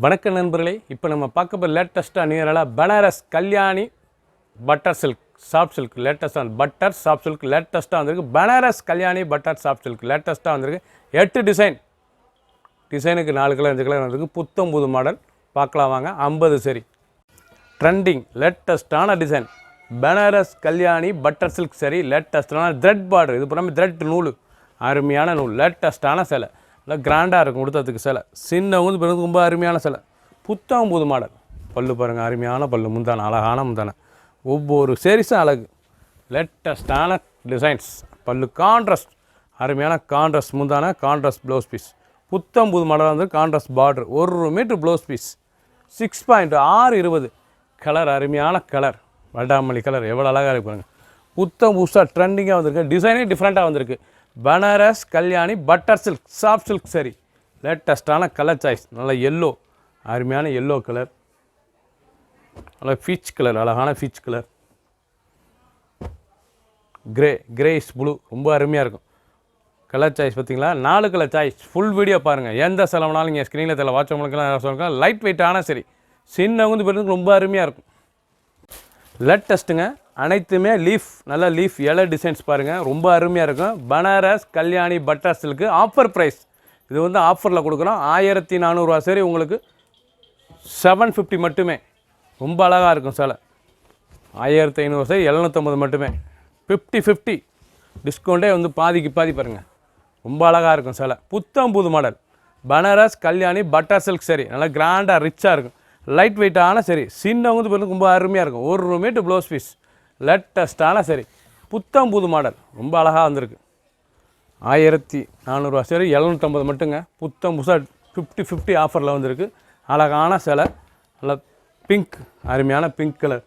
வணக்கம் நண்பர்களே, இப்போ நம்ம பார்க்க போகிற லேட்டஸ்ட்டாக நியராக Banaras Kalyani butter silk soft silk லேட்டஸ்ட்டாக பட்டர் சாஃப்ட் சில்க் லேட்டஸ்ட்டாக வந்திருக்கு. Banaras Kalyani butter soft silk லேட்டஸ்ட்டாக வந்திருக்கு. 8 டிசைனுக்கு 4 கலர் 5 கலர் வந்திருக்கு. புத்தம் புது மாடல் பார்க்கலாம் வாங்க. 50 சரி ட்ரெண்டிங் லேட்டஸ்ட்டான design Banaras Kalyani butter silk சரி லேட்டஸ்ட்டான த்ரெட் பார்டர். இது பண்ணாமல் த்ரெட் நூல், அருமையான நூல், லேட்டஸ்ட்டான சேலை, நல்லா கிராண்டாக இருக்கும். கொடுத்ததுக்கு சிலை சின்னவங்க பிறகு ரொம்ப அருமையான சிலை, புத்தம் புது மாடல். பல்லு பாருங்கள், அருமையான பல்லு, முந்தான அழகான முந்தான, ஒவ்வொரு சேரீஸும் அழகு, லேட்டஸ்ட்டான டிசைன்ஸ். பல்லு கான்ட்ராஸ்ட், அருமையான கான்ட்ராஸ்ட் முந்தான, கான்ட்ராஸ்ட் ப்ளவுஸ் பீஸ். புத்தம் புது மாடல் வந்து contrast border, 1 metre blouse piece. 6.620 colour, அருமையான கலர், வடாமல்லி கலர், எவ்வளோ அழகாக இருக்கு பாருங்கள். புத்தம் புதுசாக ட்ரெண்டிங்காக வந்திருக்கு. டிசைனே டிஃப்ரெண்ட்டாக வந்திருக்கு. Banaras Kalyani butter silk soft silk சரி லேட்டஸ்ட்டான கலர் சாய்ஸ். நல்ல எல்லோ, அருமையான எல்லோ கலர், நல்ல பீச் கலர், அழகான பீச் கலர், கிரேஸ் ப்ளூ, ரொம்ப அருமையாக இருக்கும். கலர் சாய்ஸ் பார்த்தீங்களா, 4 கலர் சாய்ஸ். ஃபுல் வீடியோ பாருங்கள். எந்த செலவுனாலும் நீங்கள் ஸ்க்ரீனில் தெரியல வாட்ஸ்அப்லாம் சொல்லுங்கள். லைட் வெயிட்டான சரி, சின்னவங்க பிறகு ரொம்ப அருமையாக இருக்கும். லேட்டஸ்ட்டுங்க, அனைத்துமே லீஃப், நல்ல லீஃப் இலை டிசைன்ஸ் பாருங்கள், ரொம்ப அருமையாக இருக்கும். Banaras Kalyani butter silk offer price. இது வந்து ஆஃபரில் கொடுக்குறோம். 1400 சரி, உங்களுக்கு 750 மட்டுமே. ரொம்ப அழகாக இருக்கும் சேலை. 1500 சரி 750 மட்டுமே. 50/50 டிஸ்கவுண்ட்டே வந்து பாதிக்கு பாதி பாருங்கள். ரொம்ப அழகாக இருக்கும் சேலை. புத்தம் புது model Banaras Kalyani butter silk சரி, நல்லா கிராண்டாக ரிச்சாக இருக்கும். லைட் வெயிட்டான சரி, சின்னவங்க பிறகு ரொம்ப அருமையாக இருக்கும். 1 மீட்டர் ப்ளவுஸ் பீஸ். லேட்டஸ்ட்டான சரி, புத்தம் புது மாடல், ரொம்ப அழகாக வந்திருக்கு. 1400 சரி 750 மட்டுங்க. புத்தம் புதுசாக 50/50 ஆஃபரில் வந்திருக்கு. அழகான சேலை, நல்ல பிங்க், அருமையான பிங்க் கலர்,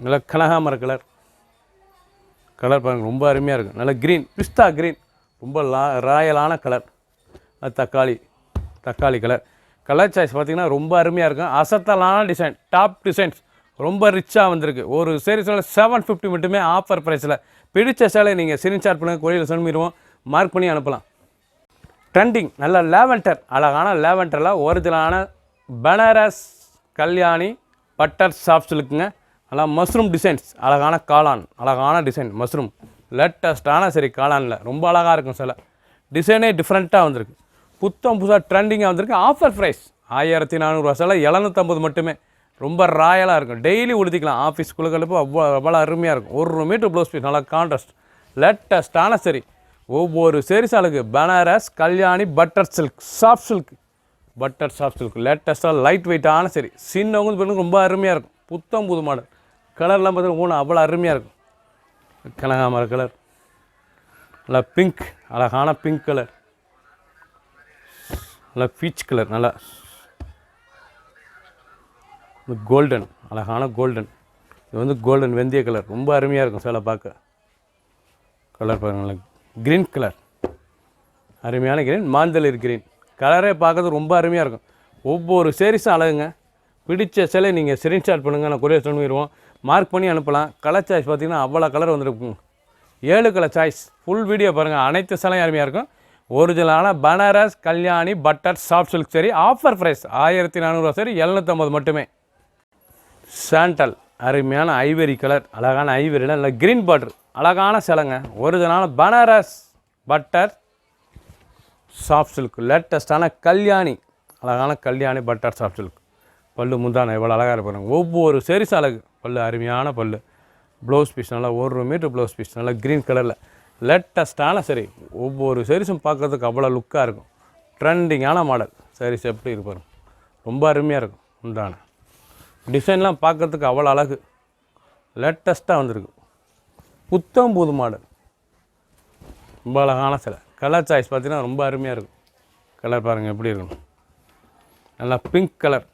நல்ல கனகாமர கலர் கலர் பாருங்கள், ரொம்ப அருமையாக இருக்கும். நல்ல க்ரீன், பிஸ்தா க்ரீன், ரொம்ப ராயலான கலர். தக்காளி கலர். கலர் சாய்ஸ் பார்த்திங்கன்னா ரொம்ப அருமையாக இருக்கும். அசத்தலான டிசைன், டாப் டிசைன்ஸ், ரொம்ப ரிச்சாக வந்திருக்கு. ஒரு சீரீஸில் 750 மட்டுமே ஆஃபர் ப்ரைஸில். பிடிச்ச சேலை நீங்கள் ஸ்க்ரீன்ஷாட் பண்ணுங்கள், கொரியரில் சென்ட் பண்ணிடுவோம், மார்க் பண்ணி அனுப்பலாம். ட்ரெண்டிங் நல்ல லேவெண்டர், அழகான லேவெண்டரில் ஒரிஜினலான பனாரஸ் கல்யாணி பட்டர் சாஃப்ட் சில்க்குங்க. நல்லா மஷ்ரூம் டிசைன்ஸ், அழகான காளான், அழகான டிசைன் மஷ்ரூம், லேட்டஸ்ட்டான சரி காளானில் ரொம்ப அழகாக இருக்கும் சில. டிசைனே டிஃப்ரெண்ட்டாக வந்திருக்கு. புத்தம் புதுசாக ட்ரெண்டிங்காக வந்திருக்கு. ஆஃபர் ப்ரைஸ் 1400 சில 750 மட்டுமே. ரொம்ப ராயலாக இருக்கும். டெய்லி உடுத்திக்கலாம். ஆஃபீஸ் குழுக்களுக்கு அவ்வளோ அருமையாக இருக்கும். 1 மீட்டர் ப்ளவுஸ் பீஸ், நல்லா கான்ட்ராஸ்ட், லேட்டஸ்ட்டான சரி. ஒவ்வொரு சேரீஸாளுக்கு Banaras Kalyani butter silk soft silk, butter soft silk லேட்டஸ்ட்டாக லைட் வெயிட்டான சரி, சின்னவங்க பிறகு ரொம்ப அருமையாக இருக்கும். புத்தம் புது மாடல். கலர்லாம் பார்த்தீங்கன்னா அவ்வளோ அருமையாக இருக்கும். கனகாமர கலர், நல்லா பிங்க், அழகான பிங்க் கலர், நல்லா பீச் கலர், நல்லா கோல்டன், அழகான கோல்டன். இது வந்து கோல்டன் வெந்தய கலர், ரொம்ப அருமையாக இருக்கும் சேலை பார்க்க. கலர் பாருங்கள், க்ரீன் கலர், அருமையான க்ரீன், மாந்தளிர் க்ரீன் கலரே பார்க்கறது ரொம்ப அருமையாக இருக்கும். ஒவ்வொரு சேரீஸும் அழகுங்க. பிடிச்ச சேலை நீங்கள் ஸ்க்ரீன்ஷாட் பண்ணுங்கள், நான் கொரியர் சொல்லிடுவோம், மார்க் பண்ணி அனுப்பலாம். கலர் சாய்ஸ் பார்த்திங்கன்னா அவ்வளோ கலர் வந்துருக்கும். 7 கலர் சாய்ஸ். ஃபுல் வீடியோ பாருங்கள். அனைத்து சேலையும் அருமையாக இருக்கும். ஒரிஜினலான Banaras Kalyani butter soft silk சரி ஆஃபர் ப்ரைஸ் 1400 சரி 750 மட்டுமே. சாண்டல், அருமையான ஐவரி கலர், அழகான ஐவரியில் நல்ல க்ரீன் பார்டர், அழகான சேலைங்க. ஒரிஜினலான பனாரஸ் பட்டர் சாஃப்ட் சில்க் லேட்டஸ்ட்டான கல்யாணி, அழகான கல்யாணி பட்டர் சாஃப்ட் சில்க். பல்லு முந்தான எவ்வளோ அழகாக இருப்பாங்க. ஒவ்வொரு சேரீஸ் அழகு. பல்லு அருமையான பல்லு. ப்ளவுஸ் பீஸ் நல்லா 1 மீட்டர் ப்ளவுஸ் பீஸ், நல்லா க்ரீன் கலரில் லேட்டஸ்ட்டான சரி. ஒவ்வொரு சேரீஸும் பார்க்குறதுக்கு அவ்வளோ லுக்காக இருக்கும். ட்ரெண்டிங்கான மாடல் சாரீஸ் எப்படி இருப்பாரு, ரொம்ப அருமையாக இருக்கும். உண்டான டிசைன்லாம் பார்க்குறதுக்கு அவ்வளோ அழகு, லேட்டஸ்ட்டாக வந்திருக்கு. புத்தம் புது மாடல், ரொம்ப அழகான சிலை. கலர் சாய்ஸ் பார்த்தீங்கன்னா ரொம்ப அருமையாக இருக்கும். கலர் பாருங்கள் எப்படி இருக்கும். நல்லா பிங்க் கலர்,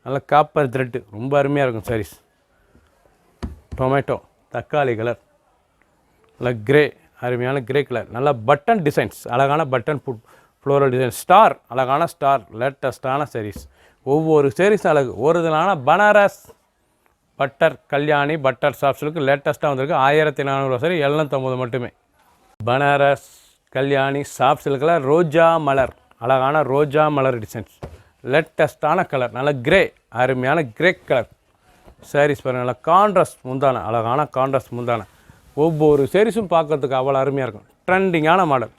நல்லா காப்பர் த்ரெட்டு, ரொம்ப அருமையாக இருக்கும் சாரீஸ். டொமேட்டோ, தக்காளி கலர், நல்லா கிரே, அருமையான கிரே கலர், நல்லா பட்டன் டிசைன்ஸ், அழகான பட்டன் ஃப்ளோரல் டிசைன், ஸ்டார், அழகான ஸ்டார், லேட்டஸ்ட்டான சாரீஸ். ஒவ்வொரு சாரீஸ் அழகு. ஒரிஜினலான Banaras butter Kalyani butter soft silk லேட்டஸ்ட்டாக வந்திருக்கு. 1400 சரி 750 மட்டுமே. பனாரஸ் கல்யாணி சாஃப்ட் சில்கில் ரோஜா மலர், அழகான ரோஜா மலர் டிசைன்ஸ், லேட்டஸ்ட்டான கலர், நல்ல கிரே, அருமையான கிரே கலர் சாரீஸ் பாருங்கள். நல்லா கான்ட்ராஸ்ட் முந்தான, அழகான கான்ட்ராஸ்ட் முந்தான. ஒவ்வொரு சாரீஸும் பார்க்கறதுக்கு அவ்வளோ அருமையாக இருக்கும். ட்ரெண்டிங்கான மாடல்,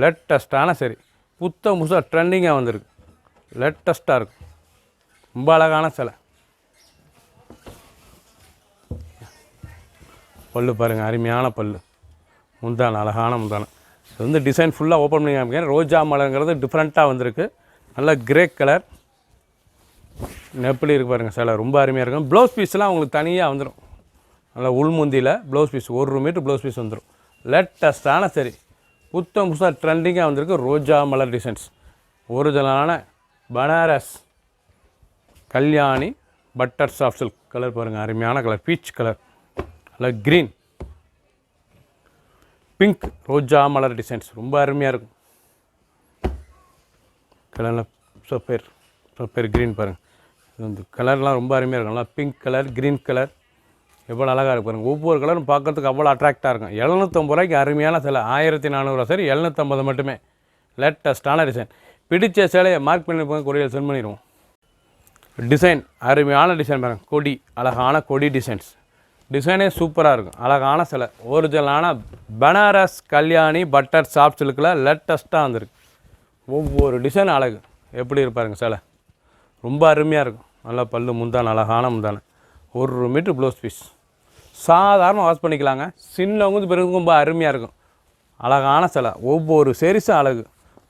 லேட்டஸ்ட்டான சரி, புத்த புதுசாக ட்ரெண்டிங்காக வந்திருக்கு, லேட்டஸ்ட்டாக இருக்கும். ரொம்ப அழகான சிலை. பல்லு பாருங்கள், அருமையான பல்லு, முந்தான அழகான முந்தான. இது வந்து டிசைன் ஃபுல்லாக ஓப்பன் பண்ணி காமிக்கிறேன். ரோஜா மலருங்கிறது டிஃப்ரெண்ட்டாக வந்திருக்கு. நல்ல கிரே கலர் நெப்பிலி இருக்குது பாருங்கள். சிலை ரொம்ப அருமையாக இருக்கும். ப்ளவுஸ் பீஸ்லாம் உங்களுக்கு தனியாக வந்துடும். நல்லா உள்முந்தியில் blouse piece 1 metre blouse piece வந்துடும். லேட்டஸ்ட்டான சரி, புத்தம் புதுசாக ட்ரெண்டிங்காக வந்திருக்கு. ரோஜா மலர் டிசைன்ஸ், ஒரிஜினலான Banaras Kalyani butter soft silk colour பாருங்கள். அருமையான கலர், பீச் கலர், நல்ல க்ரீன், பிங்க், ரோஜா மலர் டிசைன்ஸ் ரொம்ப அருமையாக இருக்கும். கலரில் சப்பேர் க்ரீன் பாருங்கள். இது வந்து கலர்லாம் ரொம்ப அருமையாக இருக்கும். நல்லா பிங்க் கலர், க்ரீன் கலர், எவ்வளோ அழகாக இருக்கு பாருங்கள். ஒவ்வொரு கலரும் பார்க்கறதுக்கு அவ்வளோ அட்ராக்டாக இருக்கும். 750 ரூபாய்க்கு அருமையான சிலை. 1400 சரி, 750 மட்டுமே. லேட்டஸ்ட்டான டிசைன். பிடிச்ச சேலையை மார்க் பண்ணி போங்க, கொரியர் சென்ட் பண்ணிடுவோம். டிசைன் அருமையான டிசைன் பாருங்கள். கொடி, அழகான கொடி டிசைன்ஸ், டிசைனே சூப்பராக இருக்கும். அழகான சிலை, ஒரிஜினலான பனாரஸ் கல்யாணி பட்டர் சாஃப்ட் சில்கில் லேட்டஸ்ட்டாக வந்திருக்கு. ஒவ்வொரு டிசைன் அழகு, எப்படி இருப்பாருங்க சிலை, ரொம்ப அருமையாக இருக்கும். நல்லா பல்லு முந்தான, அழகான முந்தான, 1 மீட்டர் ப்ளவுஸ் பீஸ். சாதாரண வாஷ் பண்ணிக்கலாங்க. சின்னவங்க பிறகு ரொம்ப அருமையாக இருக்கும். அழகான சிலை, ஒவ்வொரு சேரீஸும் அழகு,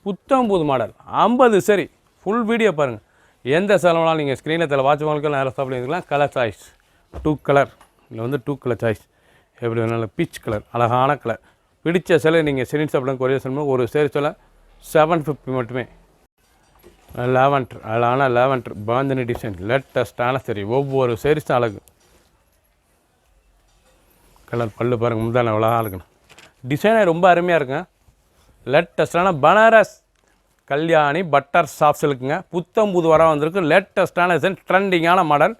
புத்தம் புது மாடல். 50 சரி, ஃபுல் வீடியோ பாருங்கள். எந்த செலவுனாலும் நீங்கள் ஸ்க்ரீனில் தலை வாட்ச் பண்ணுறதுக்கு நேரம் ஸ்டாப் பண்ணிக்கலாம். கலர் சாய்ஸ் 2 கலர், இதில் வந்து 2 கலர் சாய்ஸ். எப்படி வேணாலும் பீச் கலர், அழகான கலர். பிடிச்ச சிலை நீங்கள் ஸ்க்ரீன் சாப்பிட கொரியர் செல்லும். ஒரு சேரீ சிலை 750 மட்டுமே. லேவண்டர், அழகான லேவண்டர் பாந்தினி டிசைன், லேட்டஸ்ட்டான சரி, ஒவ்வொரு சேரீஸும் அழகு. கலர் பல்லு பாருங்கள், முந்தான அழகாக இருக்கணும். டிசைனே ரொம்ப அருமையாக இருக்குங்க. லேட்டஸ்ட்டான பனாரஸ் கல்யாணி பட்டர் சாஃப்ட் சில்க்குங்க. புத்தம் புது வர வந்திருக்கு. லேட்டஸ்ட்டான டிசைன், ட்ரெண்டிங்கான மாடல்.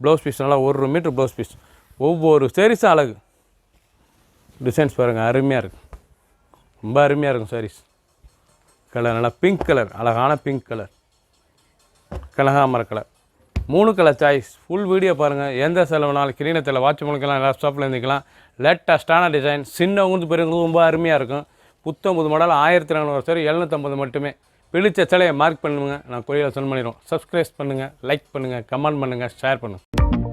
ப்ளவுஸ் பீஸ் நல்லா 1 மீட்டர் ப்ளவுஸ் பீஸ். ஒவ்வொரு சேரீஸும் அழகு. டிசைன்ஸ் பாருங்கள், அருமையாக இருக்குது, ரொம்ப அருமையாக இருக்கும் சாரீஸ். கலர் நல்லா பிங்க் கலர், அழகான பிங்க் கலர், கனகாமர colour. 3 colour choice. Full video பாருங்கள். எந்த செலவுனாலும் கிரீனத்தில் வாட்ச் பண்ணிக்கலாம், லேப்டாப்பில் இருந்துக்கலாம். லேட்டஸ்ட்டான டிசைன், சின்னவங்க பெரியவங்க ரொம்ப அருமையாக இருக்கும். புத்தம் புது மாடல். 1400 சரி, 750 மட்டுமே. பிடிச்ச சிலையை மார்க் பண்ணுங்கள், நான் கொரியர் சென்ட் பண்ணிடுவோம். சப்ஸ்கிரைப் பண்ணுங்கள், லைக் பண்ணுங்கள், கமெண்ட் பண்ணுங்கள், ஷேர் பண்ணுங்கள்.